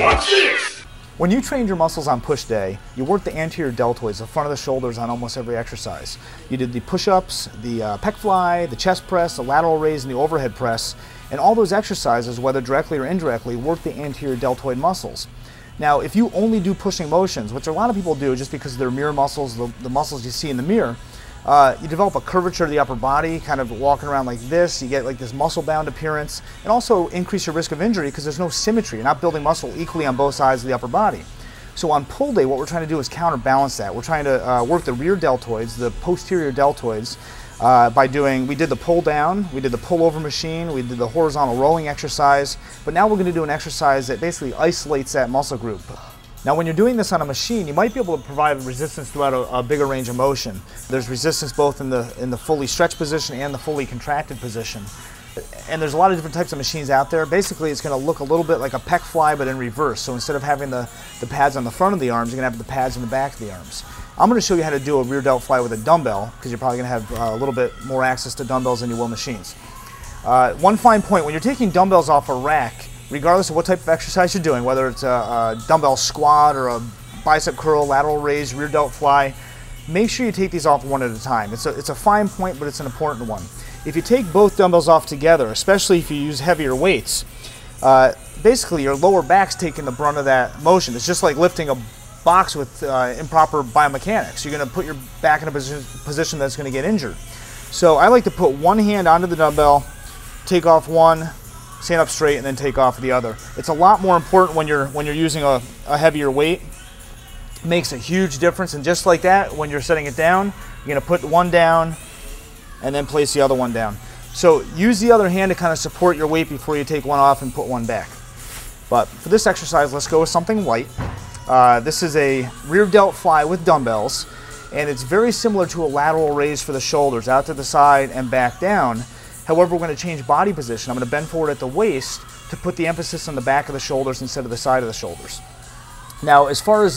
Watch this! When you trained your muscles on push day, you worked the anterior deltoids, the front of the shoulders, on almost every exercise. You did the push-ups, the pec fly, the chest press, the lateral raise, and the overhead press, and all those exercises, whether directly or indirectly, work the anterior deltoid muscles. Now, if you only do pushing motions, which a lot of people do just because they're mirror muscles, the muscles you see in the mirror, you develop a curvature of the upper body, kind of walking around like this. You get like this muscle-bound appearance, and also increase your risk of injury because there's no symmetry. You're not building muscle equally on both sides of the upper body. So on pull day, what we're trying to do is counterbalance that. We're trying to work the rear deltoids, the posterior deltoids, we did the pull down, we did the pull over machine, we did the horizontal rowing exercise, but now we're going to do an exercise that basically isolates that muscle group. Now when you're doing this on a machine, you might be able to provide resistance throughout a bigger range of motion. There's resistance both in the fully stretched position and the fully contracted position. And there's a lot of different types of machines out there. Basically it's going to look a little bit like a pec fly but in reverse. So instead of having the pads on the front of the arms, you're going to have the pads in the back of the arms. I'm going to show you how to do a rear delt fly with a dumbbell because you're probably going to have a little bit more access to dumbbells than you will machines. One fine point, when you're taking dumbbells off a rack, regardless of what type of exercise you're doing, whether it's a dumbbell squat or a bicep curl, lateral raise, rear delt fly, make sure you take these off one at a time. It's a fine point, but it's an important one. If you take both dumbbells off together, especially if you use heavier weights, basically your lower back's taking the brunt of that motion. It's just like lifting a box with improper biomechanics. You're going to put your back in a position that's going to get injured. So I like to put one hand onto the dumbbell, take off one, stand up straight, and then take off the other. It's a lot more important when you're using a heavier weight. It makes a huge difference, and just like that, when you're setting it down, you're going to put one down and then place the other one down. So use the other hand to kind of support your weight before you take one off and put one back. But for this exercise, let's go with something light. This is a rear delt fly with dumbbells, and it's very similar to a lateral raise for the shoulders, out to the side and back down. However, we're going to change body position. I'm going to bend forward at the waist to put the emphasis on the back of the shoulders instead of the side of the shoulders. Now, as far as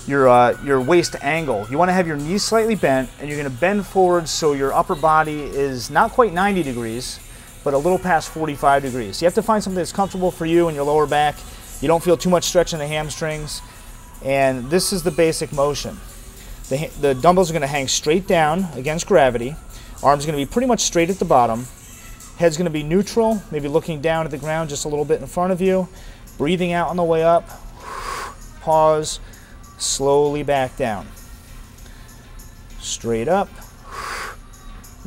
your waist angle, you want to have your knees slightly bent, and you're going to bend forward so your upper body is not quite 90 degrees, but a little past 45 degrees. You have to find something that's comfortable for you and your lower back. You don't feel too much stretch in the hamstrings, and this is the basic motion. The dumbbells are going to hang straight down against gravity. Arms going to be pretty much straight at the bottom. Head's going to be neutral, maybe looking down at the ground just a little bit in front of you. Breathing out on the way up. Pause. Slowly back down. Straight up.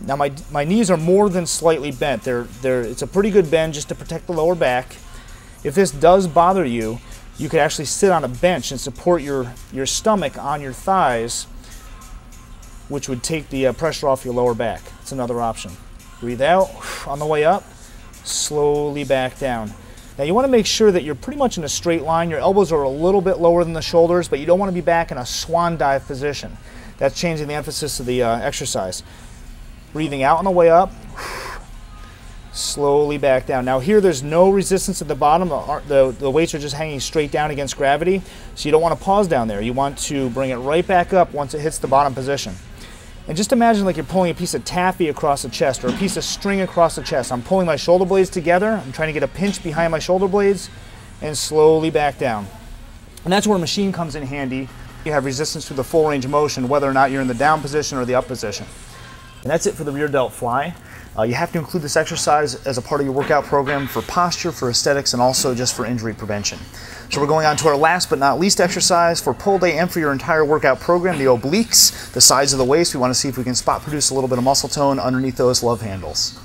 Now my knees are more than slightly bent. It's a pretty good bend just to protect the lower back. If this does bother you, you could actually sit on a bench and support your stomach on your thighs, which would take the pressure off your lower back. It's another option. Breathe out on the way up, slowly back down. Now you want to make sure that you're pretty much in a straight line. Your elbows are a little bit lower than the shoulders, but you don't want to be back in a swan dive position. That's changing the emphasis of the exercise. Breathing out on the way up, slowly back down. Now here there's no resistance at the bottom. The weights are just hanging straight down against gravity, so you don't want to pause down there. You want to bring it right back up once it hits the bottom position. And just imagine like you're pulling a piece of taffy across the chest or a piece of string across the chest. I'm pulling my shoulder blades together. I'm trying to get a pinch behind my shoulder blades and slowly back down. And that's where a machine comes in handy. You have resistance to the full range of motion, whether or not you're in the down position or the up position. And that's it for the rear delt fly. You have to include this exercise as a part of your workout program for posture, for aesthetics, and also just for injury prevention. So we're going on to our last but not least exercise for pull day and for your entire workout program, the obliques, the sides of the waist. We want to see if we can spot produce a little bit of muscle tone underneath those love handles.